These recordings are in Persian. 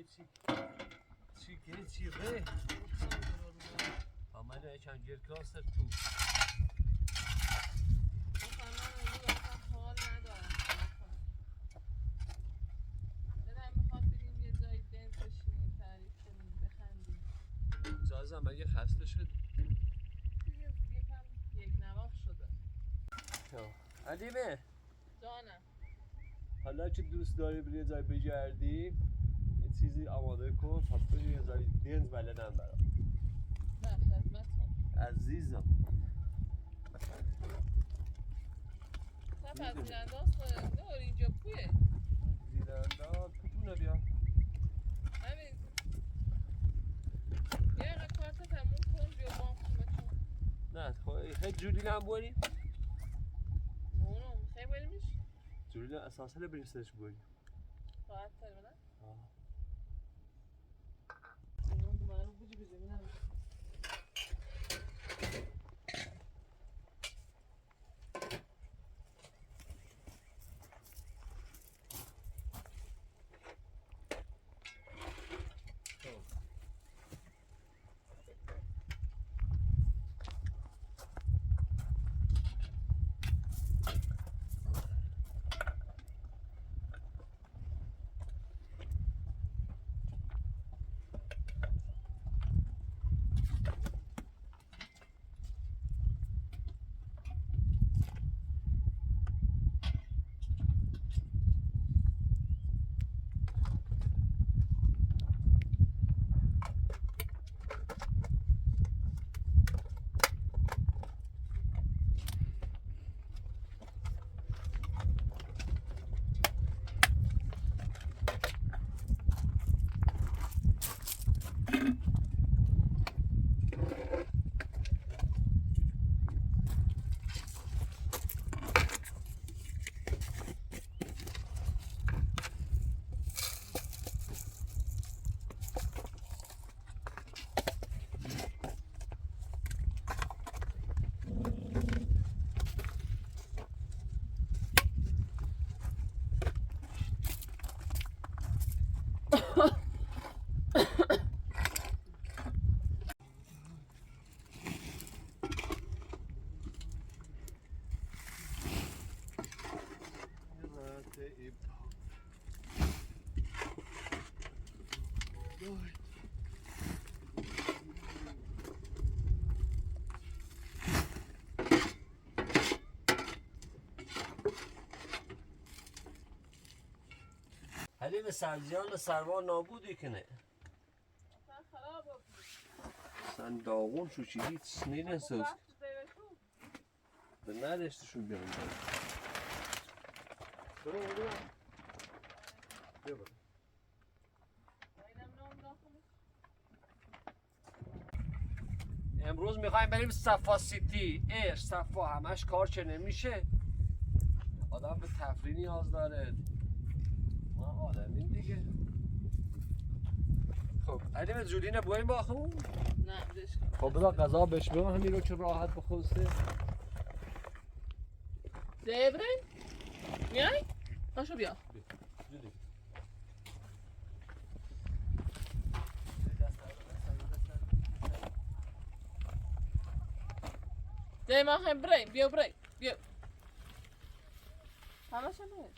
چی به آمده چند گیر کاسر تو حال ندارم دلم میخواد بریم یه جایی دنس بشینیم تعریف کنیم بخندیم زازم مگه خسته شد یکم یک نواخت شده علیمه جانم حالا که دوست داری بری یه جایی بگردی یه چیزی آماده کن پس بریم یه جایی دنس بلدم برام در خدمتم عزیزم نه پذیرنده هست نه اینجا پویه زیرنده پتونه بیا همین یه اقا کارت تموم کن بیا با هم خونتون نه خیلی جولی هم بریم نونو میخوای بریمش جولی اساسا بریم سرش بریم راحت تر نه آه من بوجی بزنم حلیم سبزیان سرما نابودی کنه اصلا خراب بود اصلا داغون شو چی هیچ نیرسوز به نداشتشون بیان برو بیا برو امروز میخوایم بریم صفا سیتی صفا همش کار چه نمیشه آدم به تفریح نیاز داره ما آدمیم دیگه خب علیم جولینه بریم با خون نه بش کن خب بذار غذا بهش بدم همین رو که راحت بخوسته زبرین میای؟ پاشو بیا جولی زی ما هم بریم بیا بریم بیا همه شنوش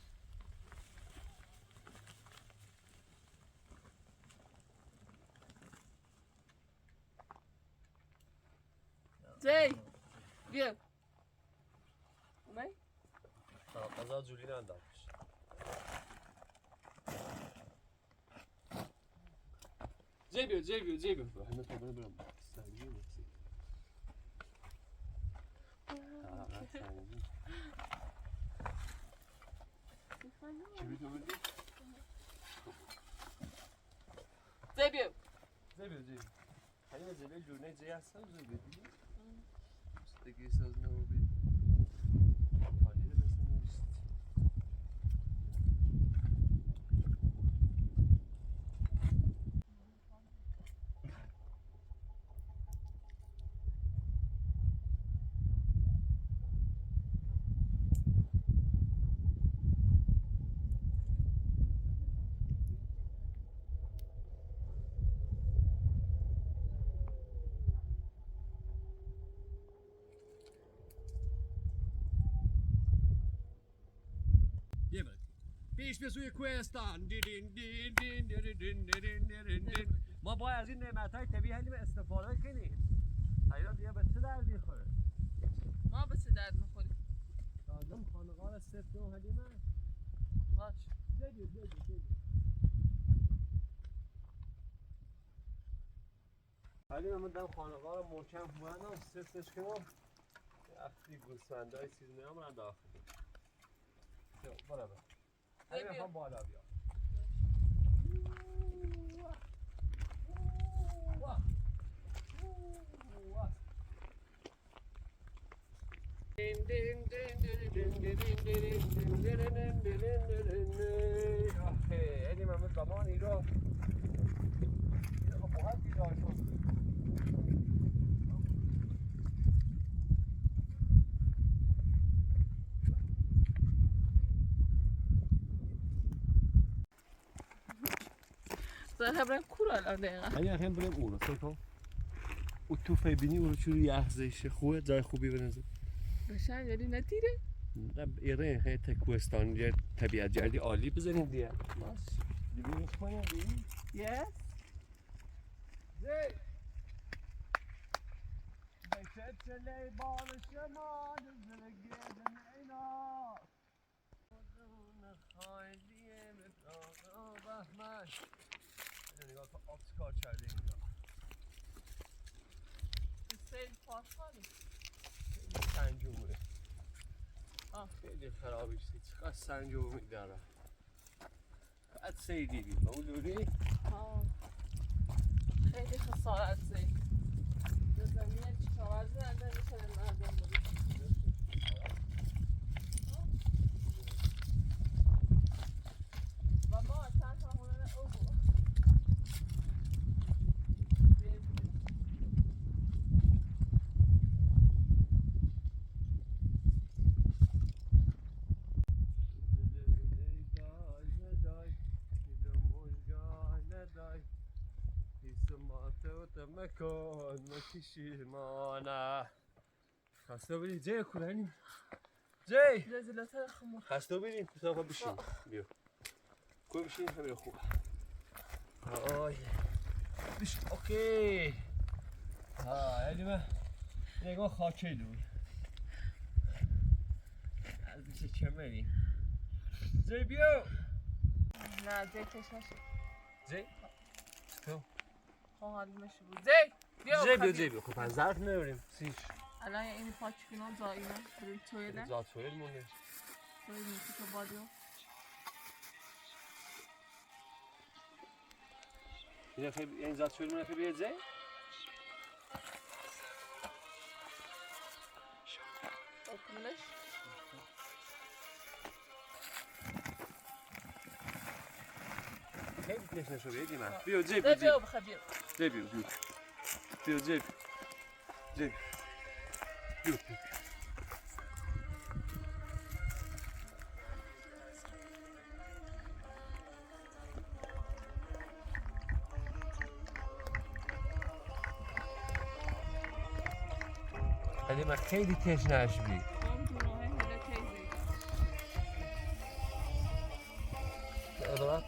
زی بیا اومای؟ غذا جولینه انداختش زی بیا همه تا برم سنگی نکسی چی بیتو بدی؟ زی بیا همین زبه جورنه زی هستم زی بدی؟ استگی ساز نو بید پانیر بسته نوشت پیش به سوی کوهستان. ما باید از این نعمت‌های طبیعی حلیم استفاده کنیم. حیات دیگه به چه درد می‌خوره؟ ما به چه درد میخوریم؟ لازم خانقاه را صفت کنم حلیمه. باش. بگیر. حلیمه من دم خانقاه را محکم بودم صفتش کنم. وقتی گوسفندای چیز میامونن داخل. برو. حلیمه خواهم بالا بیا. یعنی من زمانی رو باید بیدار شد. زنها برم کور الان دقیقا. یعنی هم بریم اون رو سکن. او تو ببینی اون رو چوری یخزایشه خوبه جای خوبی بنزه. بشن یعنی نتیره؟ نه ایره خیلی تکوستان یه طبیعت جردی عالی بزنیم دیگه. باش. دیگه کنیم دیگه. Yes. زی بکت چلی بال شما نزرگیدن اینا بدون خایلیه بفراغ بحمش نگاه کن آب چکار کرده اینجا سیل پاسخالی. خیلی سنجومه آه. خیلی خرابیستی چقدر سنجومی داره بعد سیدی بید با اون دوری خیلی خسارت زی. زمین چیکاوازی نده میشه مردم بود. و ما اصلا همونه او بود. خسته بریم جای کلانی جای رزیلاتر خمور. خسته بریم کسافه بشین بیا کوی بشین همین خوب آی بشین اوکی ها یعنی من نگاه خاکی دور از بیشه چه بریم جای بیا نه زی کش نشد. جای تو خواه حالیمشی بود. زی بیا جای بیا خب پس ظرف نبریم سیش الان این پاچ کنم زایینا بریم تویله زاد فویل مونه تویل نیستی که بادیو این زاد فویل مونه بیاد جای اکنش خیلی تشنه شو بیادی من بیا جای بیا بیا بخواه بیا جای بیا جای بیا ولی من خیلی تشنه‌اش بی هم دونه هده تیزی ادامه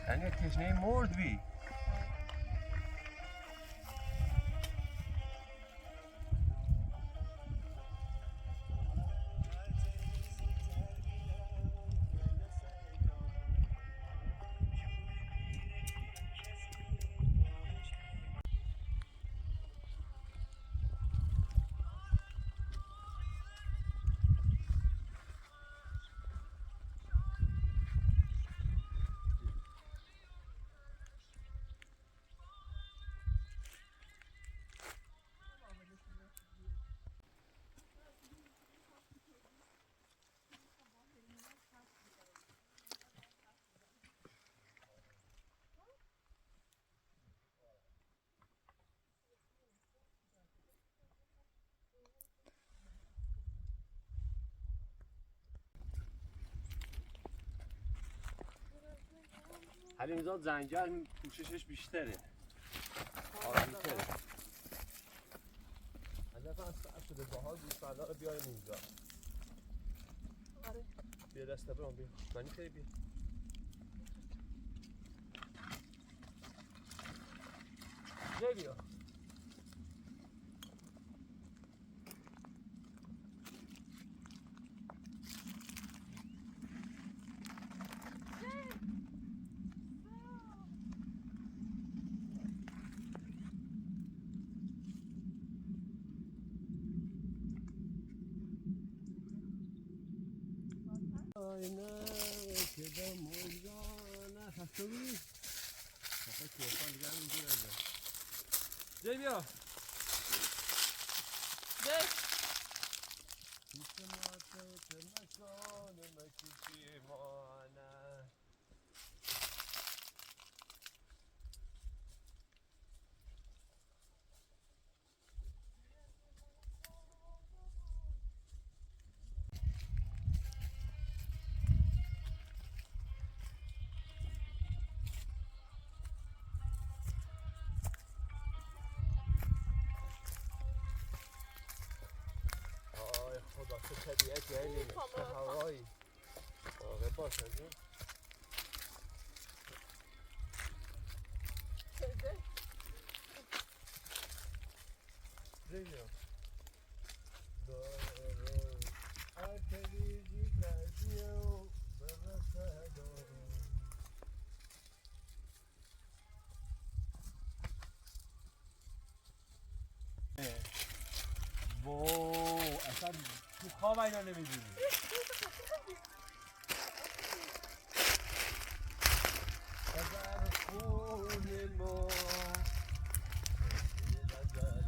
یعنی تشنه مرد بی حالی میزاد زنجر پوششش بیشتره آروم‌تره از شده باها گوسفندا رو بیاریم اینجا. آره. بیا دست برام بیا. منی خیلی بیا. بیا. آینه که به موزانه هستوی خواهد توفان دیگر اینجا رزه جای بیا جای پیش ماته که مکانه مکیشی مانه خدا چه طبیعتی هایی چه هوایی آقا باشه جو بگیم دارو ارتلیجی کردیو برسه دارو وو اصلا تو خواب اینا نمیدونی نظر خون ما نظر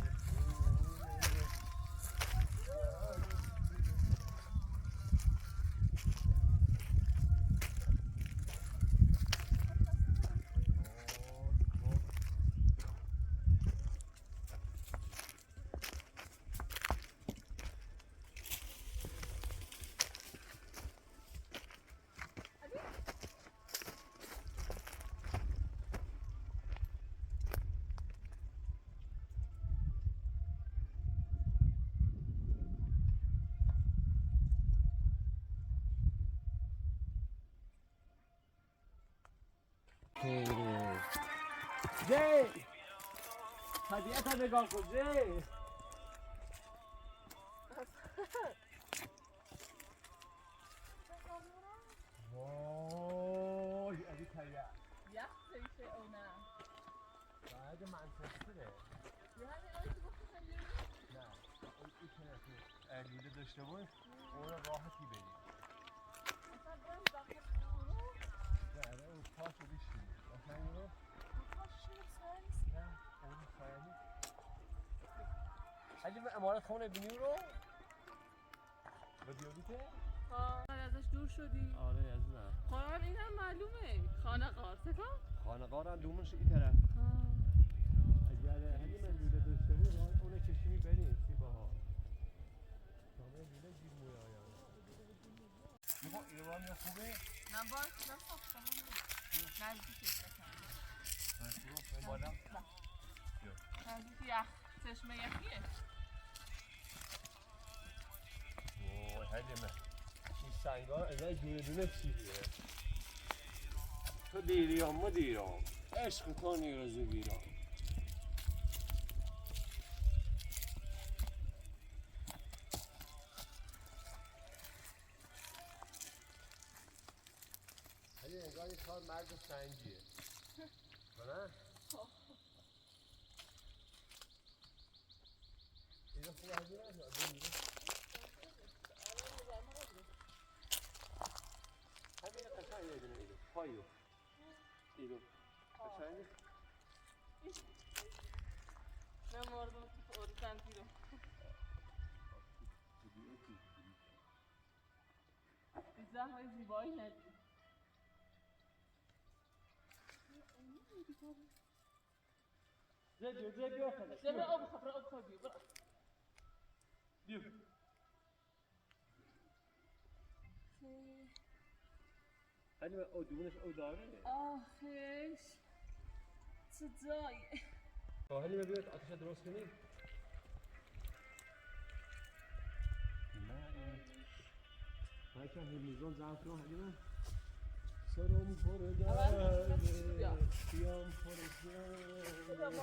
جی طبیعت ها نگاه کن جی وای علی طبیعت یخ سیشه او نه بعد منچستره یه همین آیی که گفتی خیلی نه اون ای که لیده داشته بود اون راحتی بریم اصلا برم داخل برو نه اون پاشو بشیم قشنگ رو پاشو سر نیست نه اون خیلی اگه به امارات خونه بینیم رو به بیابیته ها ازش دور شدی آره عزیزم خواهر این هم معلومه خانه قارسه خانقاه هم دومش این طرف اگر همین من لوله داشته بود اون کشیمی بریم سی باها شامه لوله گیر موی آیا بابا ایران یا خوبه؟ نه باید نفت نزدیکش بکنم این بالا؟ نزدیک یخ چشمه یخیه اوه حلیمه این سنگا اینجا دونه دونه چیزیه تو دیریام ما دیرام عشق تو نیرزو بیرام ولی انگار یه کار مرد سنگیه نه؟ اینجا خوب هزی نشد همین قشنگ یه دونه ایدو پایو ایدو قشنگ نه مردم تو اورکانتی رو دیزه های زیبایی ندید زد بیا خدا زمین آب خبر آب خواهی برا بیا هنی من او دومونش او داره آخش چه جایه هنی من بیاد آتش درست کنیم هرچه همیزان زن کنم حلیمه سرم پر درده خیام پر زنده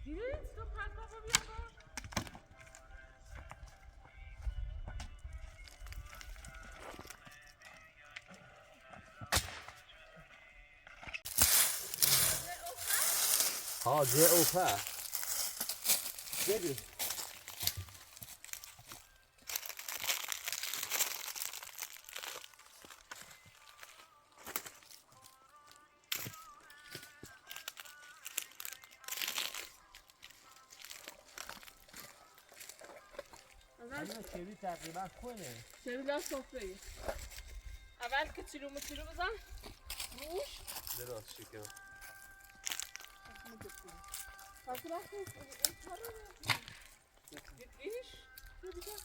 دیدید؟ تو پرکافو بیا با ها جه اوفه بگیر حلیمه چیلی تقریبا کنه شبیه دار سفره اول که چیلو بزن روش درست شکر پس رفت این کار رو دیدیش؟ دیدیش؟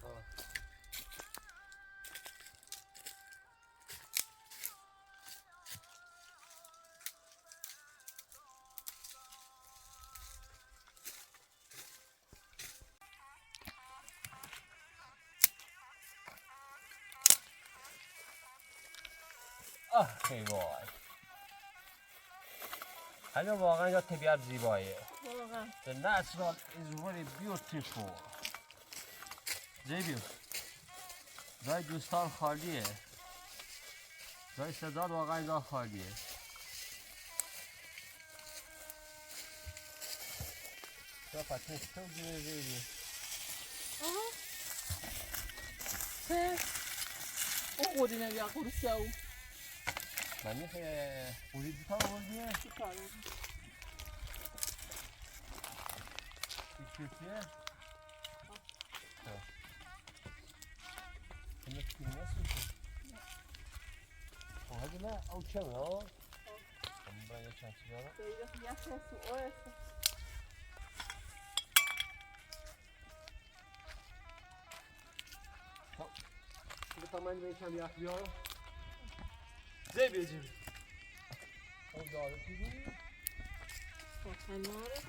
ای وای حالا واقعا یا طبیعت زیباییه واقعا The natural is very beautiful جیبیو جای دوستان خالیه جای سزاد واقعا اینجا خالیه تو پتنش تو جیبیو آها او قوری نبیا قروسه او من یه قوری دیتا آوردیه چی کاره چیه؟ کنه کنه نسیشه هذا لا او كم ها هم باید چند سیاره دیگه یه سو اوه بتا من بیشم یک بیارم زیبی اون داره چیزی؟ کناره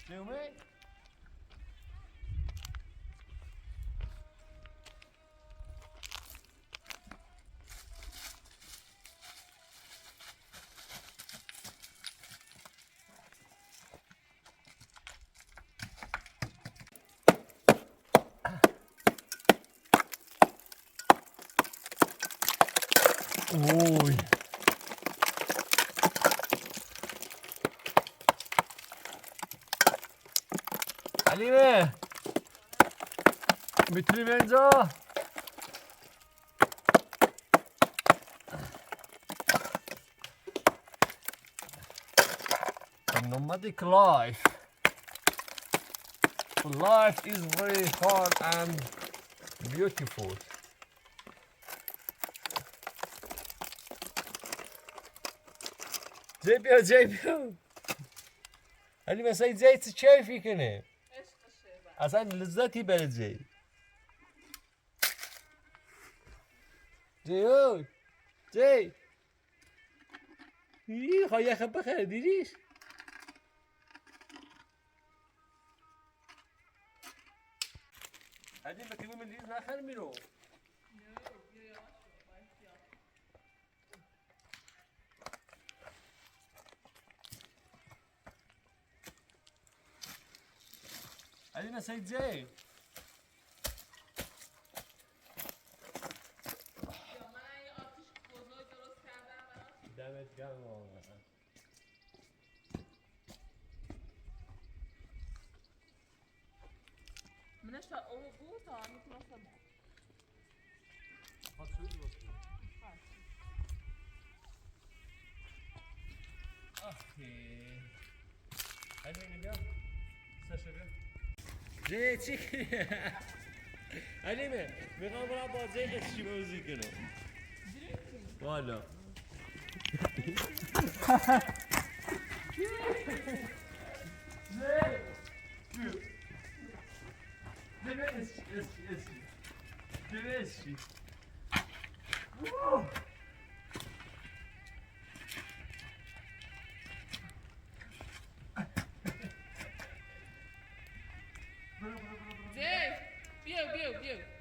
جومه؟ اوی حلیمه میتونیم اینجا nomadic life is very hard and beautiful جیبیو علی مثلا زیت کیفی کنه اصلا لذتی بره جی خواهی یخم بخیر دیدیش علی بکنی من دیز نخر میرو علی مثلا جی دمت گرم واقعا منش تا او بود تا میتونستم اوکی علی نگاه ساشا جی چی علیمه میخوام برم بازی قشی بازی کنم بالا زين بيو بيو بيو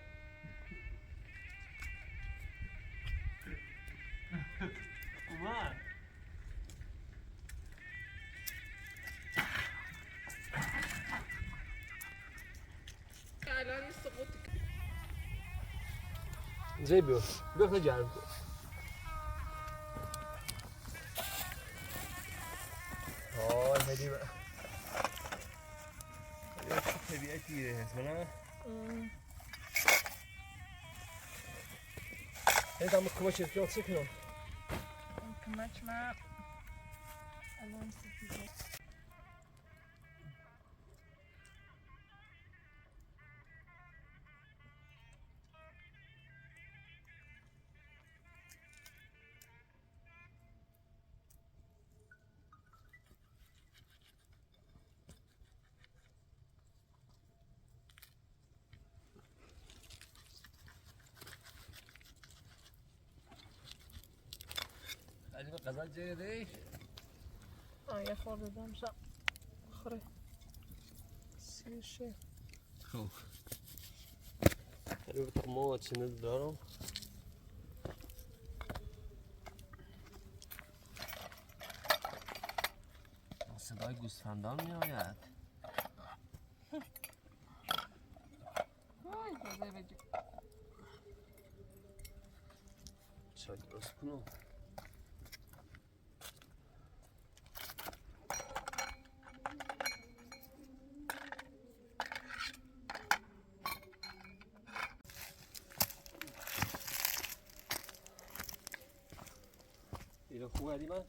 اومد الان سقوطك زي بيو خیلی گرم کن آه هدی با طبیعتیه اسمه هی دام کمک اتیان چه کنم كماش مع الان سقوطك علی به غزل جیده يا خورده دمشق خوري سيشي خب علی به تقمه چنه دارم صدای گوسفندان می آید هاي زي بيجي چای درست کنم اینا خوب علی من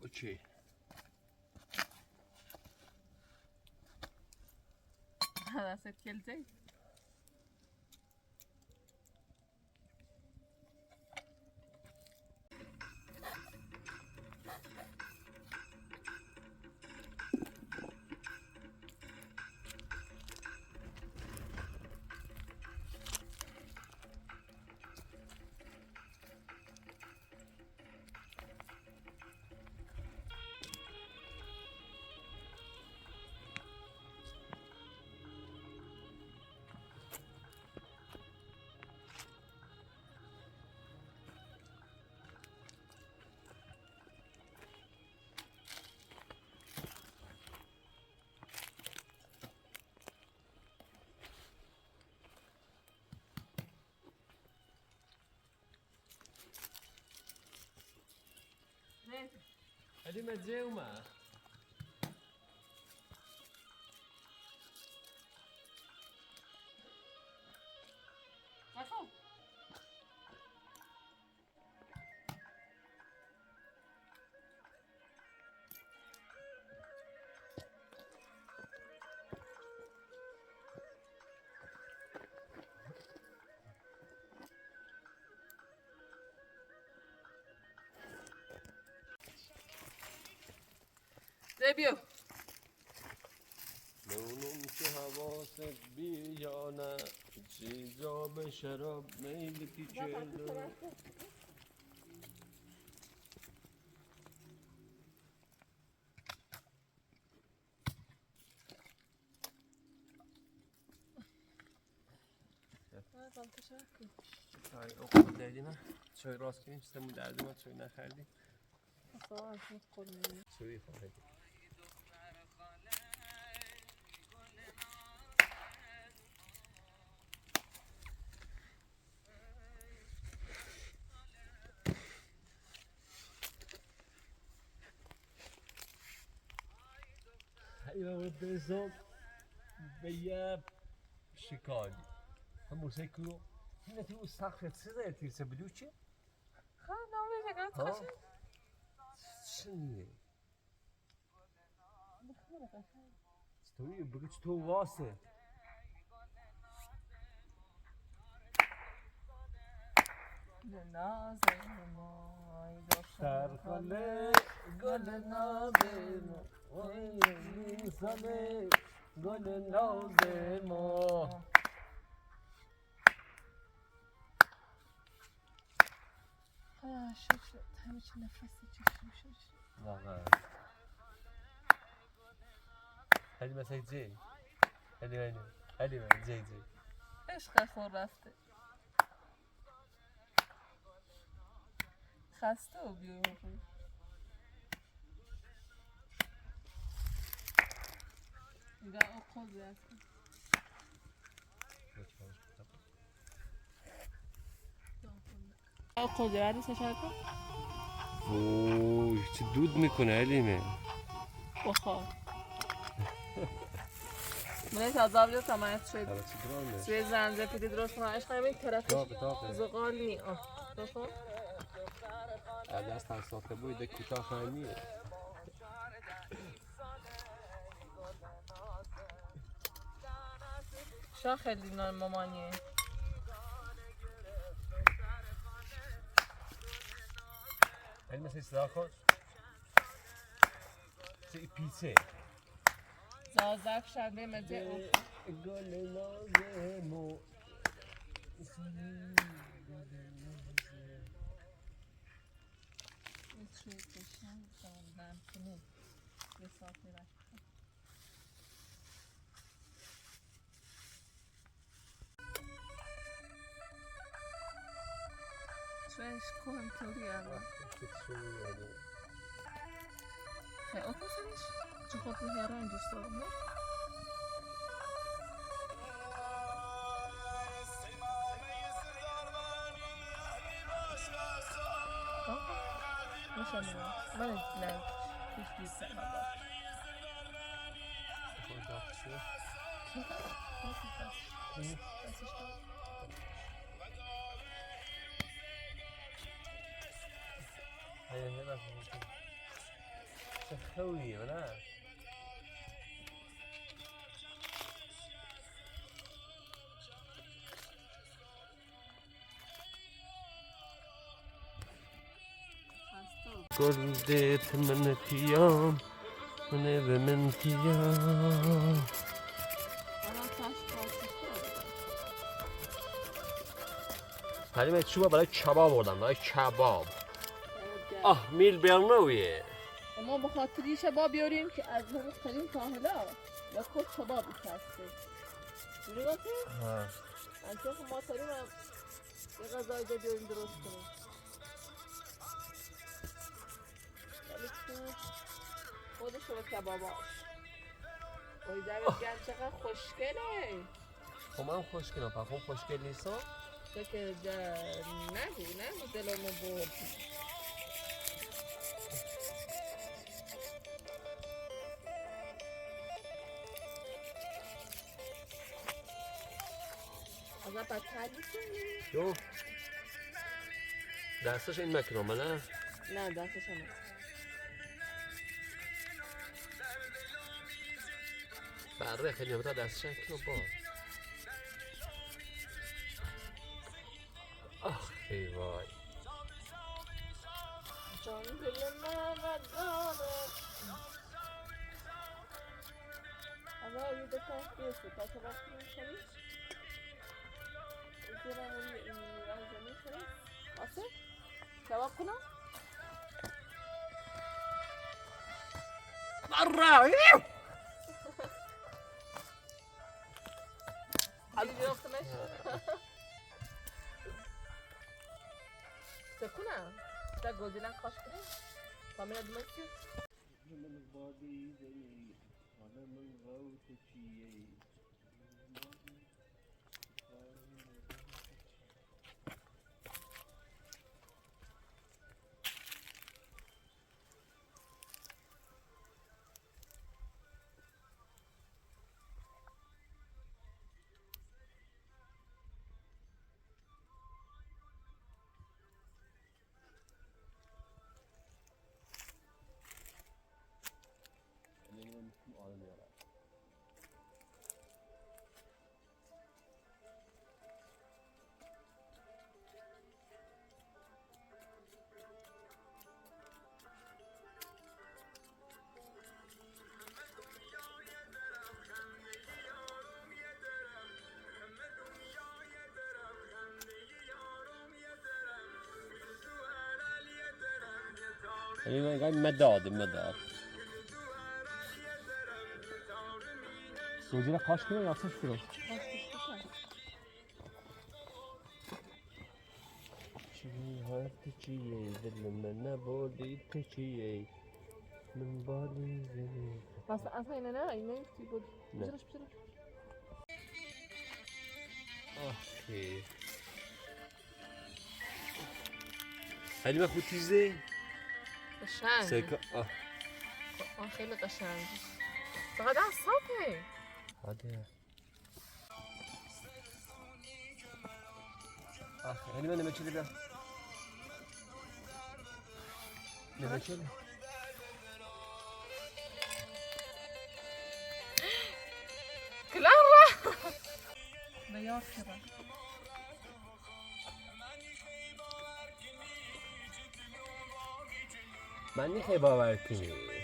اوکی هذا ست كلتي علی مزه اومد مفهوم زي بيو مونم که حواست بیانه چیزا به شراب میل پیچیده چای اوقات دادی من چای راست کنیم سمون دردی من چای نخردیم چای خواهد اینا باید برسم به یه شکاری هم موسیقی رو این تو سخت سیزه تیرسه بدو چی؟ خب نامه شکایت خوشه چی؟ چطوری بگو چطور واسه ناز مای سرخاله گل ناز ما میزنه گل ناز ما شکل همه چی نفسی چشم شد واقعا هلی مثلا جی هلی من جی عشق خور رفته خسته و بیرون میگه آقا بیرسته آقا بیرسته سشار کن اوه چه دود میکنه حلیمه بخور من از آبی تمایت شد حالا چه درانه سوی زنجه پیدی درست کنه عشق همین طرفش زغال نی درست کن دست هم ساخته بویده کوتاه خانیه شا خیلی نان مامانیه هلی مثلا صدا کن چه پیچه زازک شنده مزه گل نازه مو چه کشن ساندم کنه یه ساعتی رفت چوش کن توری الان خیلی اکسنش چه خود رو هران دوست دارم میشه من نه پیش بیسته نبود چه خویه نه گلدت من تیام من به من تیام حلیمه چوبه برای کباب بردم برای کباب میل برنویه ما به خاطر یه شباب بیاریم که از مختلف کاهلا و خود شباب بکسته جوری باشه؟ از که ما تریم هم یه غذای ده بیاریم درست کنیم ولی تو خودش رو کباباش وای دمت گرم چقدر خوشگله خب من خوشگلم خب خوشگل نیستم تو که نگو دلمو برد از بدتر میکنی؟ یو دستش این مکنامه نه؟ نه دستش هم بره خیلی همه دستش هم با آخ ای وای جان دل من داره حالا یه دفعه بیسته تا سبب کنیم زیرم این زمین کنیم آسه؟ سبب کنم؟ بره دیگه جفتمش چه کنم؟ چه گوزیلن کاش کنیم؟ کامینا دومشتی؟ من بادی زنی حالا من غوت چیه من قاعد مداد روزی را قاش کنه یا سش کنه چی هست چیه دل من نبودی تو چیه من بالی زنی بس اصلا اینه نه اینه چی بود بزرش اوکی حلیمه خود تیزه قشنگ سرکا خیلی قشنگ فقط از صافه هاده حلیمه نمچه بده نمچه بده کلارا بیار کرد من نیخوای باور کنی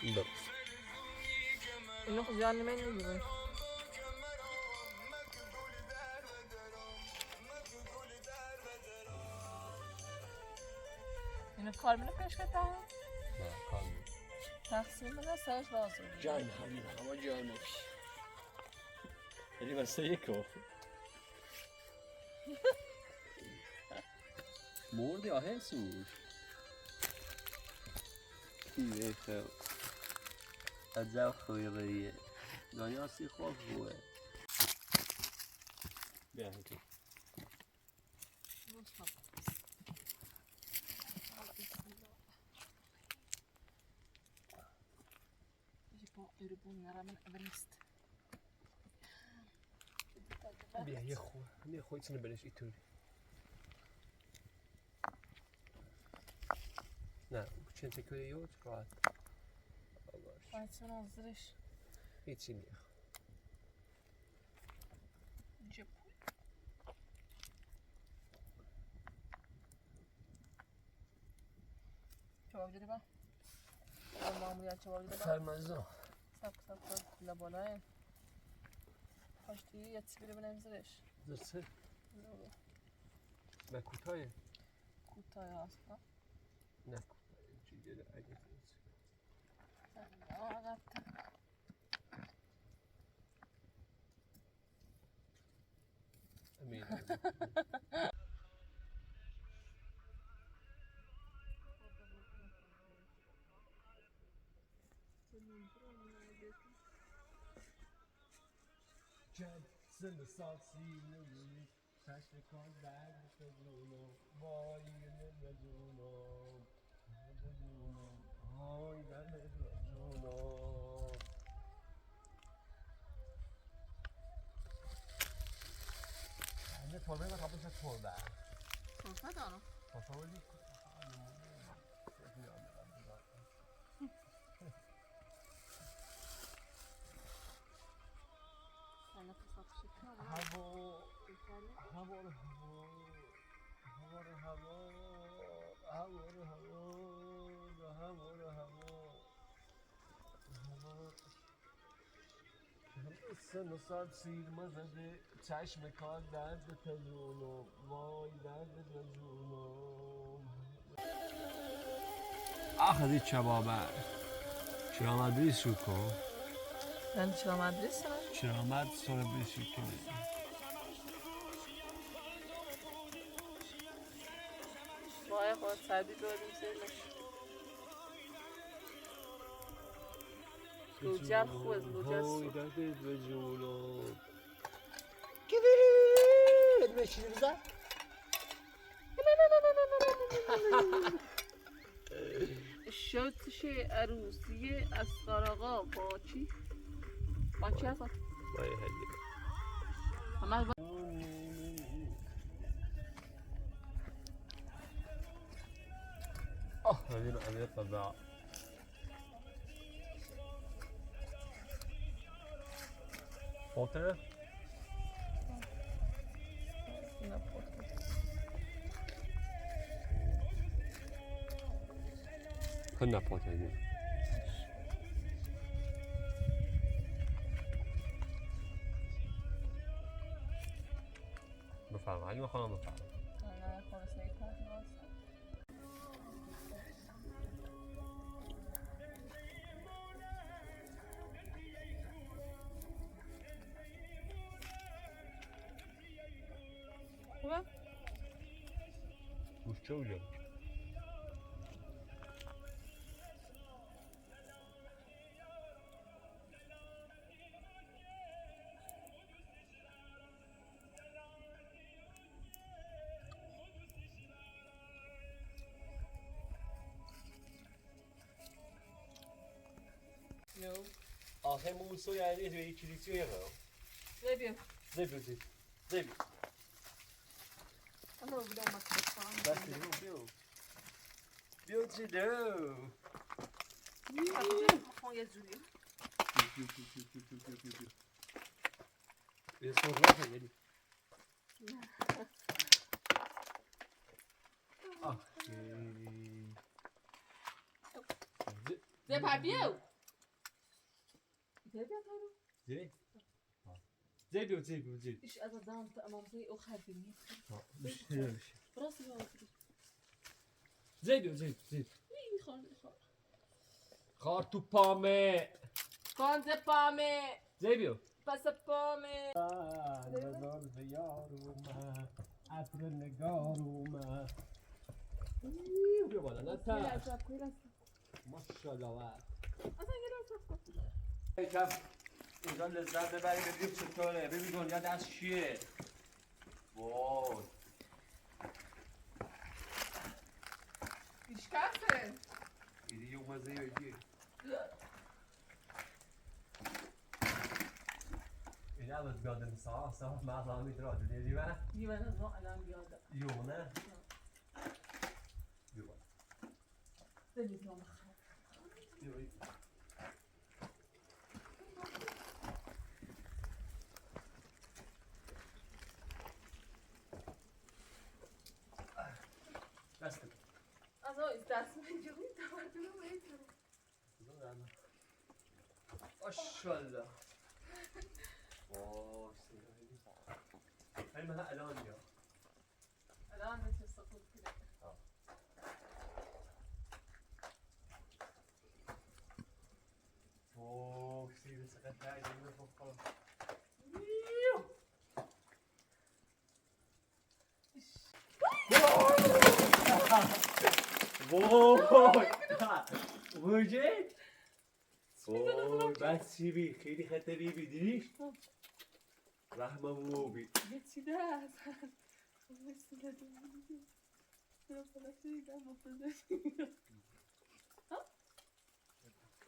درست اینو خود زیاد نمی نگیره اینو کار منو پیش کتا؟ نه کار می تقسیم بده سرش رازو جان حلیمه همه جانش حلیمه سیکو مردی آهه سوش ایه خیلی ازاو خویقیه دنیا سی خواه خواه بیا هکی بیا یه خواه چنه بلش ایتوری نه چند تکوی یوت راحت باید چون آزرش هیچی نیخ جب چواب جدی با؟ معمولیت چواب جدی با؟ سرمزا سب لبالای پاشتی یه چی بره بنام زرش زرسه؟ نه کوتاه هست ها؟ نه کوتاه چی دیده اگه زرسه عقب امین Can send the salt seed in the touch the corn bag with the Juno, boy, you live the Juno, oh, you got the Juno. I'm just wondering how much it's for that. صحبت دارم Possibly. حالا حساب شکل سن و سال سیرما زده چشم کار درد تجونم وای درد تجونم آخذی چبابر چرامد بریز شو کن یعنی چرا مدرسه؟ چرامد سر بریز شو کن وای خود سردی دادیم سرش لوجر خوز لوجر وای سو درد تجونم بشیر بزن شوتش عروسی اصغر آقا با چی؟ با چی هست؟ وای هلی همه با همین امیر قضا خاطره كنا بوتين بفهم علي وخلاص بفهم انا خلاص خلاص خوبه؟ وش جوجو يو آخه موسو يعني هي كليسيو يغاو زي زيبو زيبو انا بقول ما تفهم بس بيو بيو جدو خو يا زولي يصور لها يعني زي بابيو زيبو ايش انا دامت امام زي اخدني مش هيش براسي ما ادري زيبو اي خان خارتو پامه كان زي بامي زيبو بس بامي نزار زیارومه عطر نگارومه بیا بالا نه ترس ماشاءالله یکم اینجا لذت ببریم ببینیم چطوره ببین دنیا دست چیه وای ايش كاسه ایدی یه مزه یکی این هم از بیادم ساعت مغزم میتره دیدی من ديوانا زو الان بياده یونه بیا بالا زي ما خاف دست ازو دست من جوی تمرکز میکنم ماشاءالله وای هل منها الان بیا الان مثل سقوط كده وای سیب سقط تایی میفهم وای وجد وای بس سیبی خیلی خطری بیدیش رحمم موبی Geçti Hasan. Mesela ben sana şeyden mutluyum.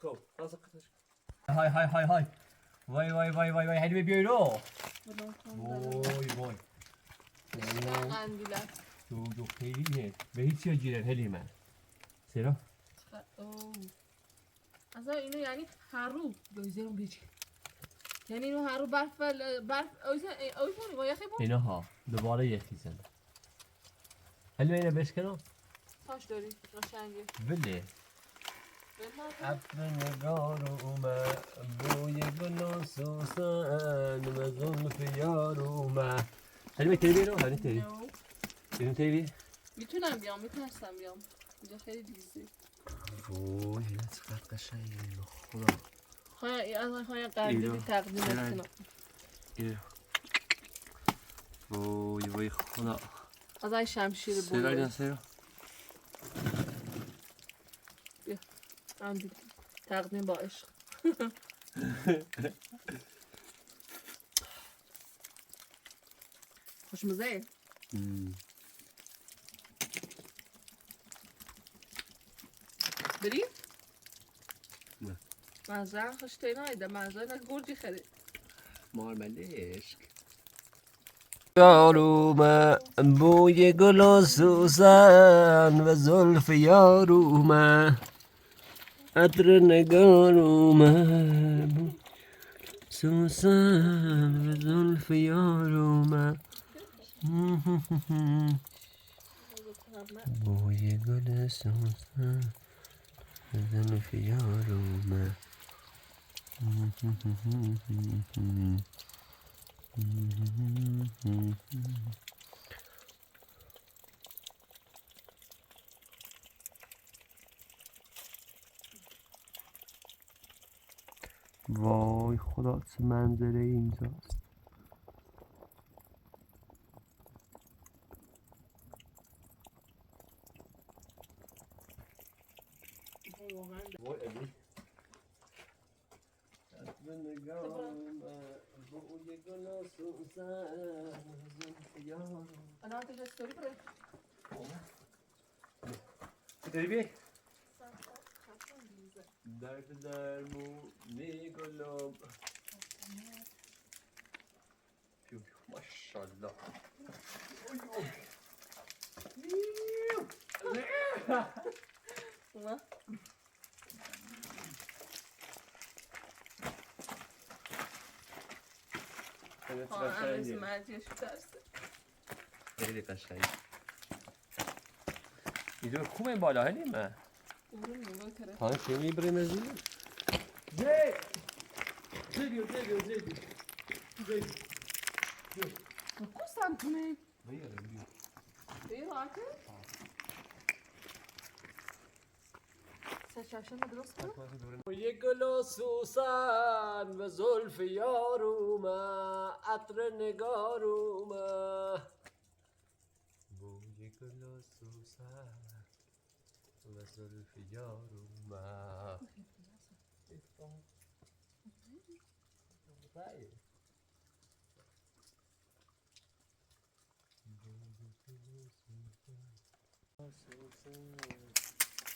خب راست قطعش های وای هدی بیایرو وای قندیلک دو خیلیه به هیچ یا جیرن هلی من سیرا اصلا اینو یعنی هر رو بذارم بیچ یعنی اینو هر رو برف اویزون با یخی بود اینا ها دوباره یخی زن هلی اینو بشکنم تاش داری قشنگه بله عطر نگار اومه بوی گل و سوسن مزون فیار اومه هلی به تیری بیرو هلی تیری اینو تیری میتونم بیام میتونستم بیام اینجا خیلی دیزی وای اینا چقدر قشنگه خدا خواهی قندیلی تقدیم کنم وای خدا از این شمشیر بود سیرا اینا سیرا قندیل تقدیم با عشق خوشمزه بریم؟ نه مزه خوشتی نایده مزه نه گرجی خرید مارمله عشق یارومه بوی گل و سوسن و زلف یارومه عطر نگارومه سوسن و زلف یارومه بوی گل سوسن و زلف یارومه وای خدا چه منظره اینجاست. وای ابی انا انت جالس تقول بري تدري درد درمو میگلم ماشاءالله ما هنوز مرجش ترسه خیلی قشنگ. اینجا خوبه بالا نیمه. ها چه میبریم از این؟ زیدیو. کوسم کنه. بیارم. راحته؟ سشاشن درست کنم؟ یک گل و سوسن و زلف یارومه عطر نگارومه بوی گل و سوسن و زلف یارومه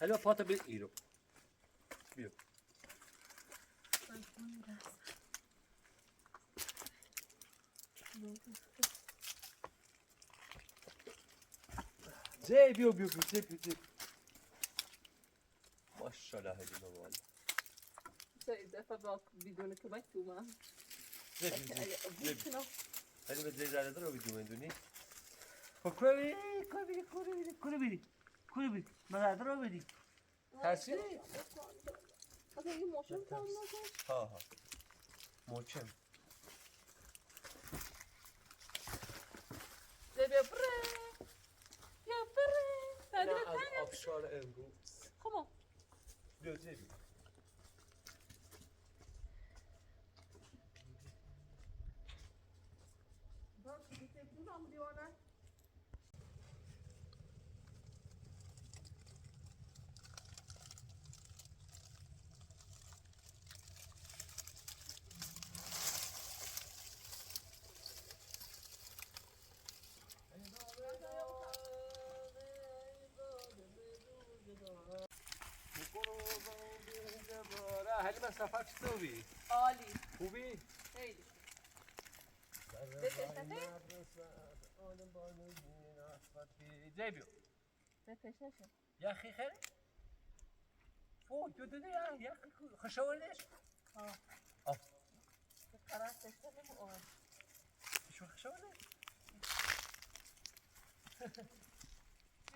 حالا پاتا بیر ایرو بیا زي بيو ما شاء الله هذه موال زي دفع باك بدون كمك توما زي هذه ما زي زي درو بدون دوني كل بيدي ما درو بدي هسي هذا هي موشن تاعنا ها موشن زي يا بري هذا ثاني ابشار امروز خمو بيو زي هلی من سفر چطوری؟ عالی خوبی؟ خیلی زي بيو بتشنشه يا اخي خير فوق جدد يا اخي خشوا ليش؟ اه قرار تشتغل اون شو خشوا ليش؟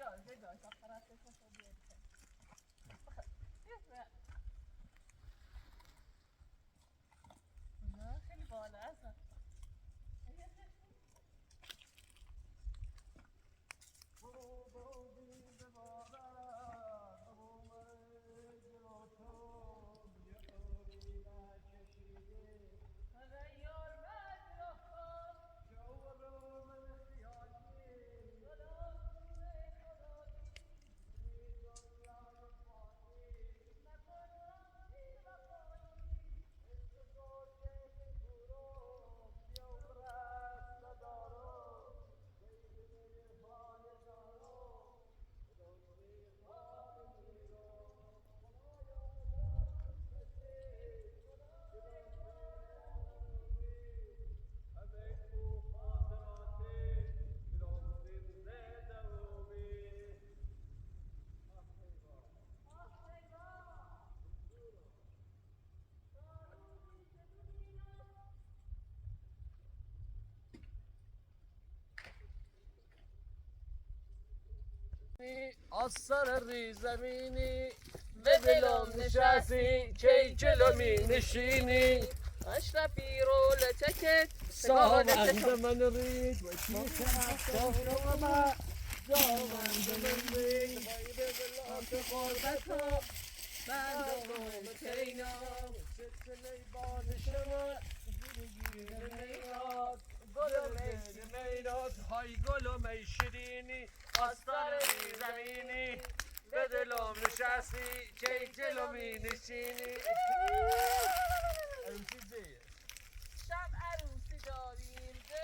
يا زي ده قرار تشتغل لا خلي بالا اصلا از سر ری زمینی به دلم نشستی چه جلو می نشینی اشرفی رو لچکت سالت من رید و چیز افتاد و ما دامن من رید غیب غربت ها مردم کینا سلسله بان شما گیری میاد گل میاد های گل و می شیرینی آستان زمینی به دلم نشستی چه جلو می نشینی